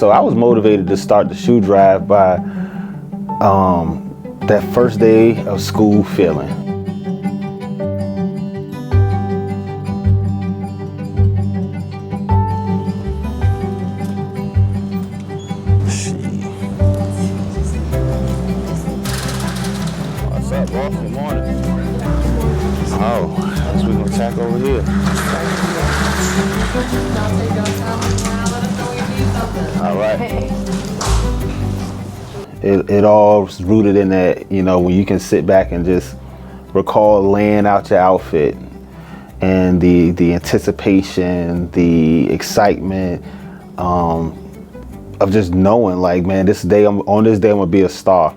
So I was motivated to start the shoe drive by that first day of school feeling. What's up, boss? Good morning. Oh, I guess we're gonna tack over here. All right. It all is rooted in that, you know, when you can sit back and just recall laying out your outfit and the anticipation, the excitement of just knowing, like, man, this day, on this day, I'm gonna be a star.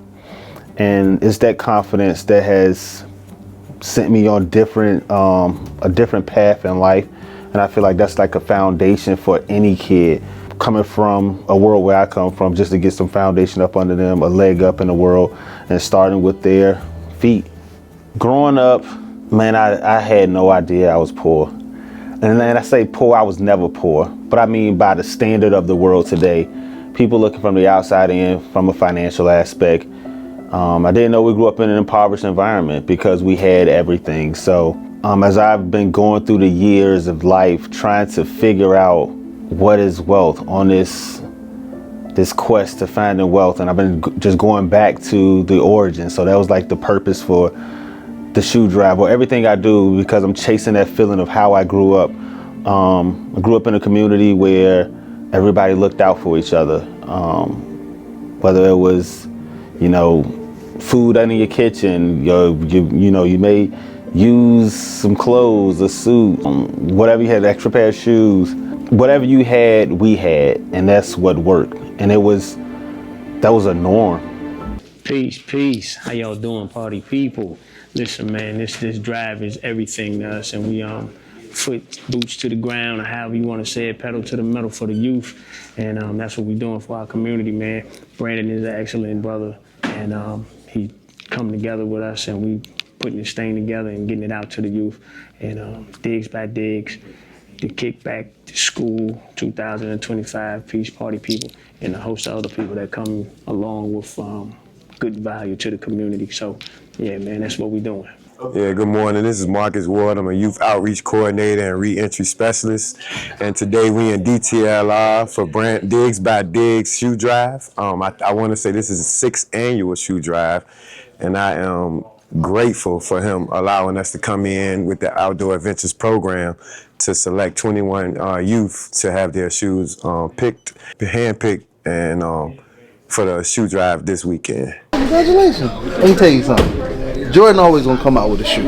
And it's that confidence that has sent me on a different path in life. And I feel like that's like a foundation for any kid coming from a world where I come from, just to get some foundation up under them, a leg up in the world, and starting with their feet. Growing up, man, I had no idea I was poor. And then I say poor, I was never poor. But I mean by the standard of the world today, people looking from the outside in from a financial aspect. I didn't know we grew up in an impoverished environment because we had everything. So as I've been going through the years of life, trying to figure out what is wealth on this quest to finding wealth, and I've been just going back to the origin. So that was like the purpose for the shoe drive, or everything I do, because I'm chasing that feeling of how I grew up. I grew up in a community where everybody looked out for each other, whether it was, you know, food under your kitchen, you may use some clothes, a suit, whatever you had, extra pair of shoes, whatever you had, we had, and that's what worked. And that was a norm. Peace. How y'all doing, party people? Listen, man, this drive is everything to us, and we foot boots to the ground, or however you want to say it, pedal to the metal for the youth, and that's what we're doing for our community, man. Brandon is an excellent brother, and he come together with us, and we putting this thing together and getting it out to the youth, and digs by digs, the kickback to school 2025, peace party people, and a host of other people that come along with good value to the community. So yeah, man, that's what we're doing. Yeah, good morning. This is Marcus Ward. I'm a youth outreach coordinator and re-entry specialist. And today we in DTLR for Digs by Digs shoe drive. I want to say this is the 6th annual shoe drive, and I am grateful for him allowing us to come in with the Outdoor Adventures program to select 21 youth to have their shoes handpicked, and for the shoe drive this weekend. Congratulations. Let me tell you something. Jordan always gonna come out with a shoe.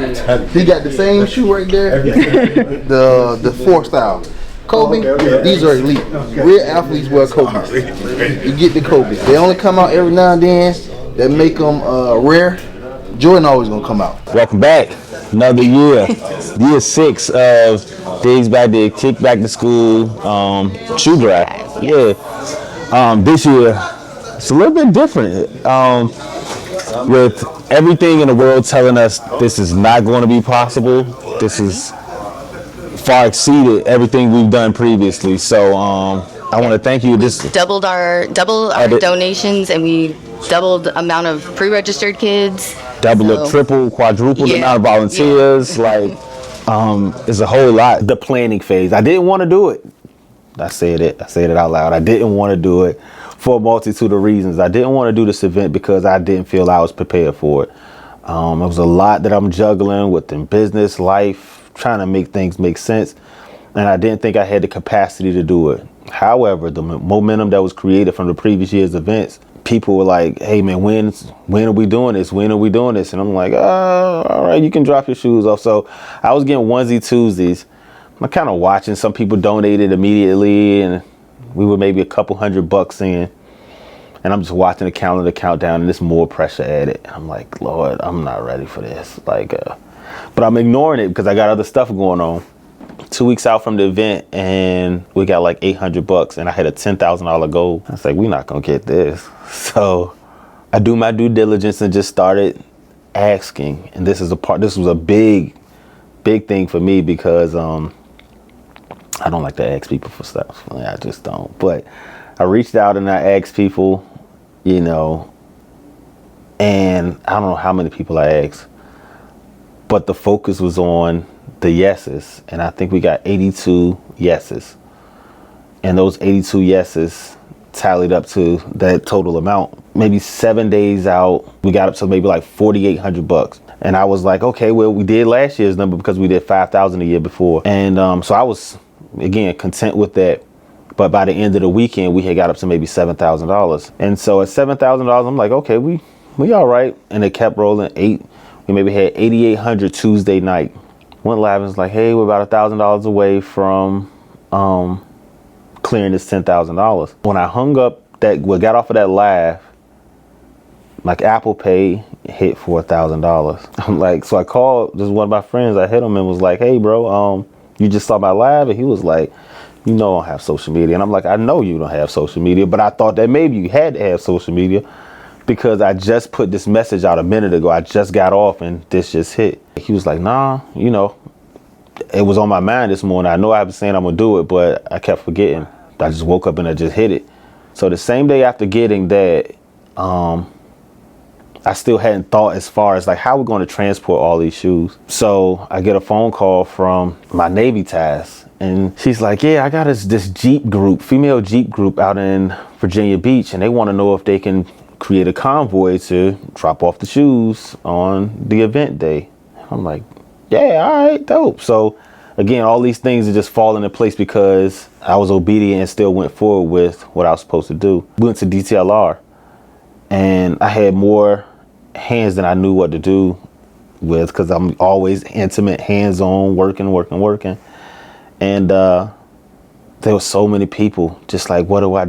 He got the same shoe right there, the 4 style. Kobe, these are elite. Real athletes wear Kobe's. You get the Kobe. They only come out every now and then. That make them rare. Jordan always gonna come out. Welcome back. Another year. Year 6 of Digs by Digs, kick back to school, shoe drive. Yeah. This year, it's a little bit different. With everything in the world telling us this is not going to be possible, this is far exceeded everything we've done previously. So I want to thank you. This doubled our donations, and we doubled the amount of pre-registered kids. Triple, quadrupled the amount of volunteers. Like, it's a whole lot. The planning phase. I didn't want to do it. I said it out loud. I didn't want to do it for a multitude of reasons. I didn't want to do this event because I didn't feel I was prepared for it. It was a lot that I'm juggling within business, life, trying to make things make sense. And I didn't think I had the capacity to do it. However, the momentum that was created from the previous year's events, people were like, hey man, when are we doing this? When are we doing this? And I'm like, all right, you can drop your shoes off. So I was getting onesie twosies. I'm kind of watching. Some people donated immediately, and we were maybe a couple $100 in. And I'm just watching the calendar countdown, and there's more pressure added. I'm like, Lord, I'm not ready for this. Like, but I'm ignoring it because I got other stuff going on. 2 weeks out from the event, and we got like $800, and I had a $10,000 goal. I was like, we're not gonna get this. So I do my due diligence and just started asking. And this was a big thing for me because I don't like to ask people for stuff. I just don't. But I reached out and I asked people, you know, and I don't know how many people I asked, but the focus was on the yeses. And I think we got 82 yeses. And those 82 yeses tallied up to that total amount. Maybe 7 days out, we got up to maybe like $4,800. And I was like, okay, well, we did last year's number because we did 5,000 a year before. And so I was, again, content with that. But by the end of the weekend, we had got up to maybe $7,000. And so at $7,000, I'm like, okay, we all right. And it kept rolling. We maybe had 8,800 Tuesday night. Went live and was like, hey, we're about $1,000 away from clearing this $10,000. When I hung up got off of that live, like Apple Pay hit $4,000. I'm like, so I called just one of my friends. I hit him and was like, hey, bro, you just saw my live? And he was like, you know I don't have social media. And I'm like, I know you don't have social media, but I thought that maybe you had to have social media because I just put this message out a minute ago. I just got off and this just hit. He was like, nah, you know, it was on my mind this morning. I know I was saying I'm gonna do it, but I kept forgetting. I just woke up and I just hit it. So the same day after getting that, I still hadn't thought as far as like how we're going to transport all these shoes. So I get a phone call from my Navy task and she's like, yeah, I got this Jeep group, female Jeep group out in Virginia Beach. And they want to know if they can create a convoy to drop off the shoes on the event day. I'm like, yeah, all right, dope. So again, all these things are just falling into place because I was obedient and still went forward with what I was supposed to do. We went to DTLR and I had more hands than I knew what to do with because I'm always intimate, hands-on, working. And there were so many people just like, what do I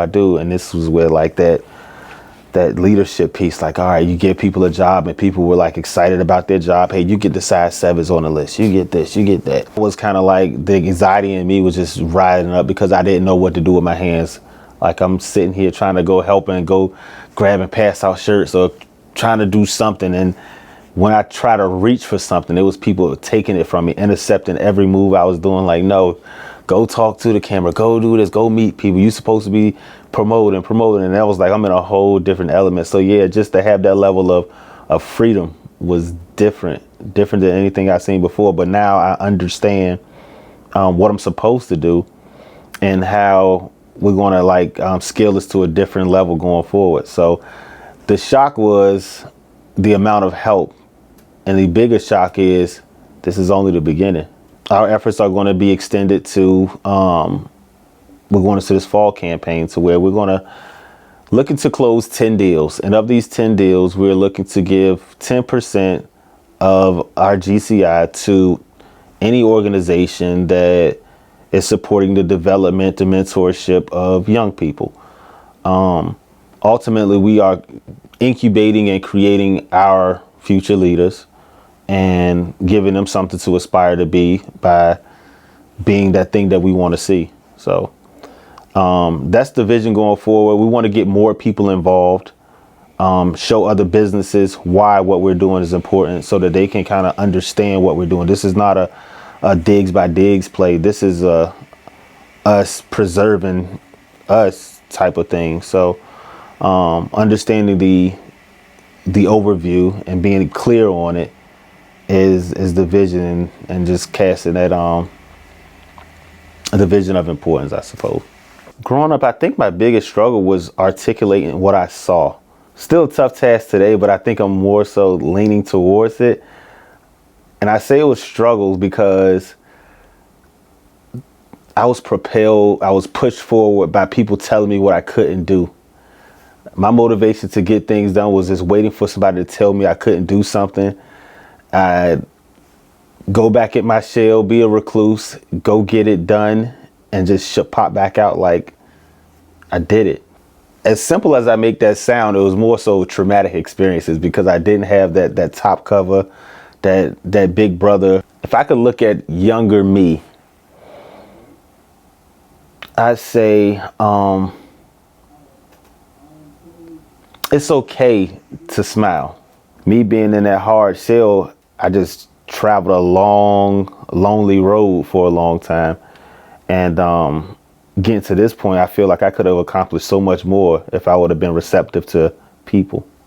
do? And this was where like that leadership piece, like, all right, you give people a job and people were like excited about their job. Hey, you get the size 7s on the list. You get this, you get that. It was kind of like the anxiety in me was just riding up because I didn't know what to do with my hands. Like I'm sitting here trying to go help and go grab and pass out shirts or trying to do something. And when I try to reach for something, it was people taking it from me, intercepting every move I was doing. Like, no, go talk to the camera, go do this, go meet people. You're supposed to be promoting. And that was like, I'm in a whole different element. So yeah, just to have that level of freedom was different than anything I've seen before. But now I understand what I'm supposed to do and how we're going to like scale this to a different level going forward. So the shock was the amount of help. And the biggest shock is this is only the beginning. Our efforts are going to be extended to, we're going into this fall campaign to where we're going to looking to close 10 deals. And of these 10 deals, we're looking to give 10% of our GCI to any organization that is supporting the development and mentorship of young people. Ultimately, we are incubating and creating our future leaders and giving them something to aspire to be by being that thing that we want to see. So that's the vision going forward. We want to get more people involved, show other businesses why what we're doing is important so that they can kind of understand what we're doing. This is not a digs by digs play. This is us preserving us type of thing. So understanding the overview and being clear on it is the vision and just casting that the vision of importance, I suppose. Growing up, I think my biggest struggle was articulating what I saw. Still a tough task today, but I think I'm more so leaning towards it. And I say it was struggles because I was propelled, I was pushed forward by people telling me what I couldn't do. My motivation to get things done was just waiting for somebody to tell me I couldn't do something. I'd go back at my shell, be a recluse, go get it done, and just pop back out like I did it. As simple as I make that sound, it was more so traumatic experiences because I didn't have that top cover, that big brother. If I could look at younger me, I'd say it's okay to smile. Me being in that hard shell, I just traveled a long, lonely road for a long time. And getting to this point, I feel like I could have accomplished so much more if I would have been receptive to people.